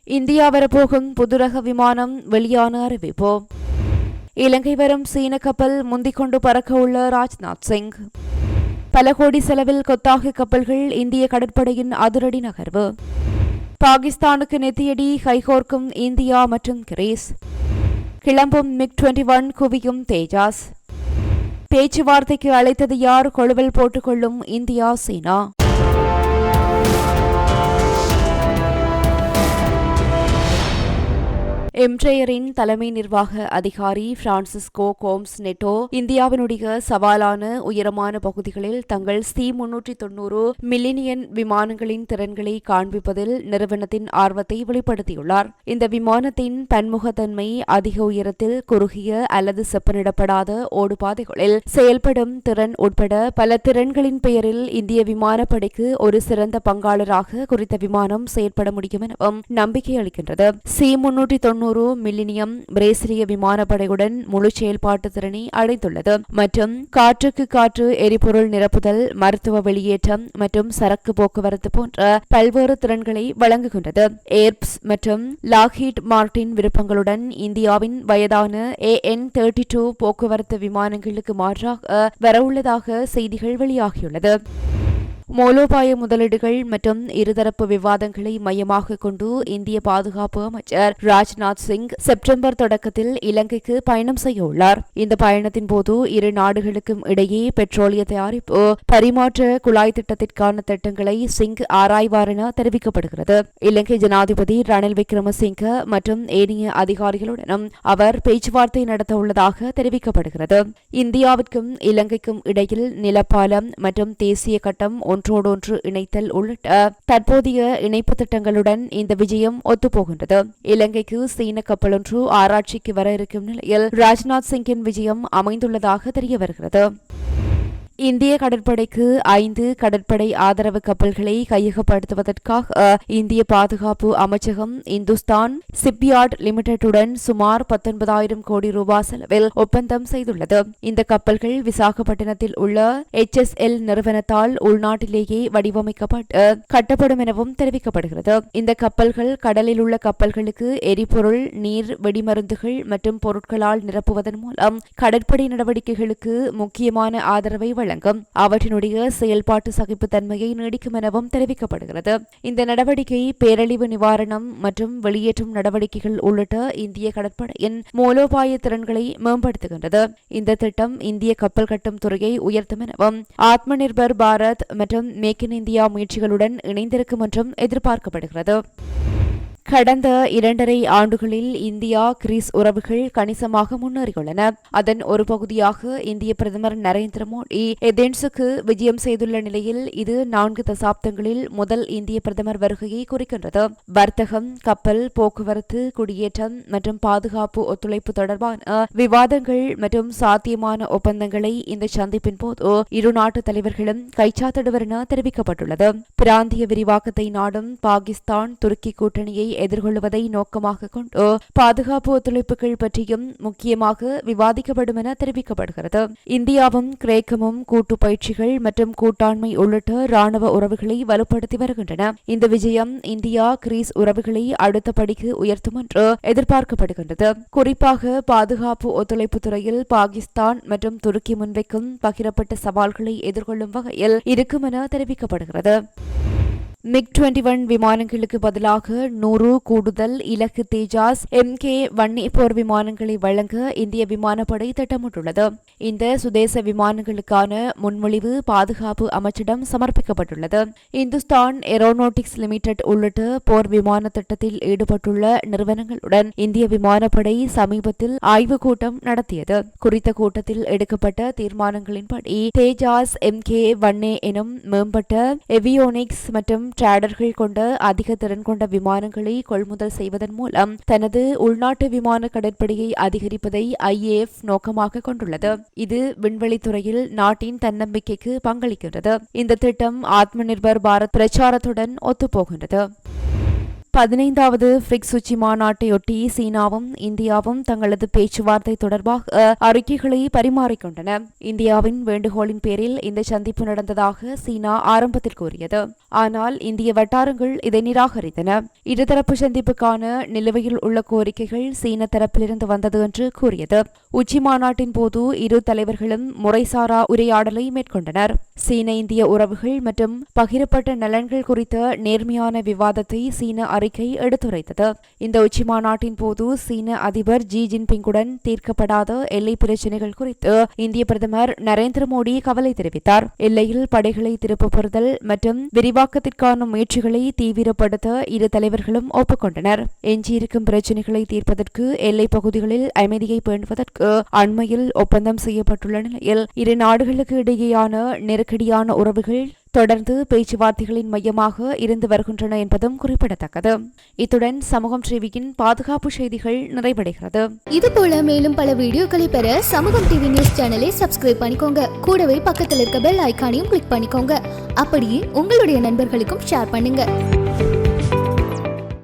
India வரப்போகும் புதுரக விமானம் வெளியான அறிவிப்பு. இலங்கை வரும் சீன கப்பல் முந்திக்கொண்டு பறக்க உள்ள ராஜ்நாத் சிங். பல கோடி செலவில் கொத்தாகு கப்பல்கள் இந்திய கடற்படையின் அதிரடி நகர்வு. பாகிஸ்தானுக்கு நெத்தியடி கைகோர்க்கும் இந்தியா மற்றும் கிரீஸ். கிளம்பும் MiG-21 குவியும் தேஜாஸ். பேச்சுவார்த்தைக்கு அழைத்தது யார்? கொழுவில் போட்டுக்கொள்ளும் இந்தியா சீனா. எம்ட்ரேயரின் தலைமை நிர்வாக அதிகாரி பிரான்சிஸ்கோ கோம்ஸ் நெட்டோ இந்தியாவினுடைய சவாலான உயரமான பகுதிகளில் தங்கள் C-390 மில்லினியன் விமானங்களின் திறன்களை காண்பிப்பதில் நிறுவனத்தின் ஆர்வத்தை வெளிப்படுத்தியுள்ளார். இந்த விமானத்தின் பன்முகத்தன்மை அதிக உயரத்தில் குறுகிய அல்லது செப்பனிடப்படாத ஓடுபாதைகளில் செயல்படும் திறன் உட்பட பல திறன்களின் பெயரில் இந்திய விமானப்படைக்கு ஒரு சிறந்த பங்காளராக குறித்த விமானம் செயற்பட முடியும் எனவும் நம்பிக்கை அளிக்கின்றது. C-390 மில்லினியம் பிரேசிலிய விமானப்படையுடன் முழு செயல்பாட்டு திறனை அடைந்துள்ளது மற்றும் காற்றுக்கு காற்று எரிபொருள் நிரப்புதல், மருத்துவ வெளியேற்றம் மற்றும் சரக்கு போக்குவரத்து போன்ற பல்வேறு திறன்களை வழங்குகின்றது. ஏர்ப்ஸ் மற்றும் லாக்ஹீட் மார்டின் விருப்பங்களுடன் இந்தியாவின் வயதான AN-32 போக்குவரத்து விமானங்களுக்கு மாற்றாக வரவுள்ளதாக செய்திகள் வெளியாகியுள்ளது. மூலோபாய முதலீடுகள் மற்றும் இருதரப்பு விவாதங்களை மையமாக கொண்டு இந்திய பாதுகாப்பு அமைச்சர் ராஜ்நாத் சிங் செப்டம்பர் தொடக்கத்தில் இலங்கைக்கு பயணம் செய்ய உள்ளார். இந்த பயணத்தின் போது இரு நாடுகளுக்கும் இடையே பெட்ரோலிய தயாரிப்பு பரிமாற்ற குழாய் திட்டத்திற்கான திட்டங்களை சிங் ஆராய்வார் என தெரிவிக்கப்படுகிறது. இலங்கை ஜனாதிபதி ரணில் விக்ரமசிங்க மற்றும் ஏனைய அதிகாரிகளுடனும் அவர் பேச்சுவார்த்தை நடத்த உள்ளதாக தெரிவிக்கப்படுகிறது. இந்தியாவிற்கும் இலங்கைக்கும் இடையில் நிலப்பாலம் மற்றும் தேசிய கட்டம் ஒன்றோடொன்று இணைத்தல் உள்ளிட்ட தற்போதைய இணைப்பு திட்டங்களுடன் இந்த விஜயம் ஒத்துப்போகின்றது. இலங்கைக்கு சீன கப்பலொன்று ஆராய்ச்சிக்கு வர இருக்கும் நிலையில் ராஜ்நாத் சிங்கின் விஜயம் அமைந்துள்ளதாக தெரிய வருகிறது. இந்திய கடற்படைக்கு 5 கடற்படை ஆதரவு கப்பல்களை கையகப்படுத்துவதற்காக இந்திய பாதுகாப்பு அமைச்சகம் இந்துஸ்தான் ஷிப்யார்ட் லிமிடெட்டுடன் சுமார் 19,000 கோடி ரூபாய் செலவில் ஒப்பந்தம் செய்துள்ளது. இந்த கப்பல்கள் விசாகப்பட்டினத்தில் உள்ள HSL நிறுவனத்தால் உள்நாட்டிலேயே வடிவமைக்கப்பட்டு கட்டப்படும் எனவும் தெரிவிக்கப்படுகிறது. இந்த கப்பல்கள் கடலில் உள்ள கப்பல்களுக்கு எரிபொருள், நீர், வெடிமருந்துகள் மற்றும் பொருட்களால் நிரப்புவதன் மூலம் கடற்படை நடவடிக்கைகளுக்கு முக்கியமான ஆதரவை வழங்கும். அவற்றினுடைய செயல்பாட்டு சகிப்புத்தன்மையை நீடிக்கும் எனவும் தெரிவிக்கப்படுகிறது. இந்த நடவடிக்கை பேரழிவு நிவாரணம் மற்றும் வெளியேற்றும் நடவடிக்கைகள் உள்ளிட்ட இந்திய கடற்படையின் மூலோபாய திறன்களை மேம்படுத்துகின்றது. இந்த திட்டம் இந்திய கப்பல் கட்டும் துறையை உயர்த்தும் எனவும் ஆத்ம நிர்பர் பாரத் மற்றும் மேக் இன் இந்தியா முயற்சிகளுடன் இணைந்திருக்கும் என்றும் எதிர்பார்க்கப்படுகிறது. கடந்த 2.5 ஆண்டுகளில் இந்தியா கிரீஸ் உறவுகள் கணிசமாக முன்னேறியுள்ளன. அதன் ஒரு பகுதியாக இந்திய பிரதமர் நரேந்திர மோடி ஏதென்ஸுக்கு விஜயம் செய்துள்ள நிலையில் இது 4 தசாப்தங்களில் முதல் இந்திய பிரதமர் வருகையை குறிக்கின்றது. வர்த்தகம், கப்பல் போக்குவரத்து, குடியேற்றம் மற்றும் பாதுகாப்பு ஒத்துழைப்பு தொடர்பான விவாதங்கள் மற்றும் சாத்தியமான ஒப்பந்தங்களை இந்த சந்திப்பின் போது இரு நாட்டு தலைவர்களும் கைச்சாத்திடுவர் என தெரிவிக்கப்பட்டுள்ளது. பிராந்திய விரிவாக்கத்தை நாடும் பாகிஸ்தான் துருக்கி கூட்டணியை எதிர்கொள்வதை நோக்கமாக கொண்டு பாதுகாப்பு ஒத்துழைப்புகள் பற்றியும் முக்கியமாக விவாதிக்கப்படும் என தெரிவிக்கப்படுகிறது. இந்தியாவும் கிரேக்கமும் கூட்டு பயிற்சிகள் மற்றும் கூட்டாண்மை உள்ளிட்ட ராணுவ உறவுகளை வலுப்படுத்தி வருகின்றன. இந்த விஜயம் இந்தியா கிரீஸ் உறவுகளை அடுத்த படிக்கு உயர்த்தும் என்று எதிர்பார்க்கப்படுகின்றது. குறிப்பாக பாதுகாப்பு ஒத்துழைப்பு துறையில் பாகிஸ்தான் மற்றும் துருக்கி முன்வைக்கும் பகிரப்பட்ட சவால்களை எதிர்கொள்ளும் வகையில் இருக்கும் என தெரிவிக்கப்படுகிறது. MiG-21 விமானங்களுக்கு பதிலாக 100 கூடுதல் இலக்கு தேஜாஸ் Mk-1A போர் விமானங்களை வழங்க இந்திய விமானப்படை திட்டமிட்டுள்ளது. இந்த சுதேச விமானங்களுக்கான முன்மொழிவு பாதுகாப்பு அமைச்சிடம் சமர்ப்பிக்கப்பட்டுள்ளது. இந்துஸ்தான் ஏரோநாட்டிக்ஸ் லிமிடெட் உள்ளிட்ட போர் விமான திட்டத்தில் ஈடுபட்டுள்ள நிறுவனங்களுடன் இந்திய விமானப்படை சமீபத்தில் ஆய்வுக் கூட்டம் நடத்தியது. குறித்த கூட்டத்தில் எடுக்கப்பட்ட தீர்மானங்களின்படி தேஜாஸ் Mk-1A எனும் மேம்பட்ட எவியோனிக்ஸ் மற்றும் டிராடர்கள் கொண்ட அதிக திறன் கொண்ட விமானங்களை கொள்முதல் செய்வதன் மூலம் தனது உள்நாட்டு விமான கடற்படையை அதிகரிப்பதை IAF நோக்கமாக கொண்டுள்ளது. இது விண்வெளித்துறையில் நாட்டின் தன்னம்பிக்கைக்கு பங்களிக்கின்றது. இந்த திட்டம் ஆத்ம நிர்பர் பாரத் பிரச்சாரத்துடன் ஒத்துப்போகின்றது. 15வது பிரிக்ஸ் உச்சி மாநாட்டையொட்டி சீனாவும் இந்தியாவும் தங்களது பேச்சுவார்த்தை தொடர்பாக அறிக்கைகளை பரிமாறிக்கொண்டன. இந்தியாவின் வேண்டுகோளின் பேரில் இந்த சந்திப்பு நடந்ததாக சீனா ஆரம்பத்தில் கூறியது. ஆனால் இந்திய வட்டாரங்கள் இதை நிராகரித்தன. இருதரப்பு சந்திப்புக்கான நிலுவையில் உள்ள கோரிக்கைகள் சீன தரப்பிலிருந்து வந்தது என்று கூறியது. உச்சி மாநாட்டின் போது இரு தலைவர்களும் முறைசாரா உரையாடலை மேற்கொண்டனர். சீன இந்திய உறவுகள் மற்றும் பகிரப்பட்ட நலன்கள் குறித்த நேர்மையான விவாதத்தை சீன அறிக்கை எடுத்துரைத்தது. இந்த உச்சி மாநாட்டின் போது சீன அதிபர் ஜி ஜின்பிங்குடன் தீர்க்கப்படாத எல்லை பிரச்சினைகள் குறித்து இந்திய பிரதமர் நரேந்திர மோடி கவலை தெரிவித்தார். எல்லையில் படைகளை திருப்பப் பெறுதல் மற்றும் விரிவாக்கத்திற்கான முயற்சிகளை தீவிரப்படுத்த இரு தலைவர்களும் ஒப்புக்கொண்டனர். எஞ்சியிருக்கும் பிரச்சினைகளை தீர்ப்பதற்கு எல்லைப் பகுதிகளில் அமைதியை பேணுவதற்கு அண்மையில் ஒப்பந்தம் செய்யப்பட்டுள்ள நிலையில் இரு நாடுகளுக்கு இடையேயான நெருக்கடியான உறவுகள் தொடர்ந்து பேச்சுவார்த்தைகளின் மையமாக இருந்து வருகின்றன என்பதும் குறிப்பிடத்தக்கது. இத்துடன் சமூகம் டிவியின் பாதுகாப்பு செய்திகள் நிறைவடைகிறது. இதுபோல மேலும் பல வீடியோக்களை பெற சமூகம் டிவி நியூஸ் சேனலை சப்ஸ்கிரைப் பண்ணிக்கோங்க. கூடவே பக்கத்தில் இருக்க பெல் ஐகானையும் கிளிக் பண்ணிக்கோங்க. அப்படியே உங்களுடைய நண்பர்களுக்கும் ஷேர் பண்ணுங்க.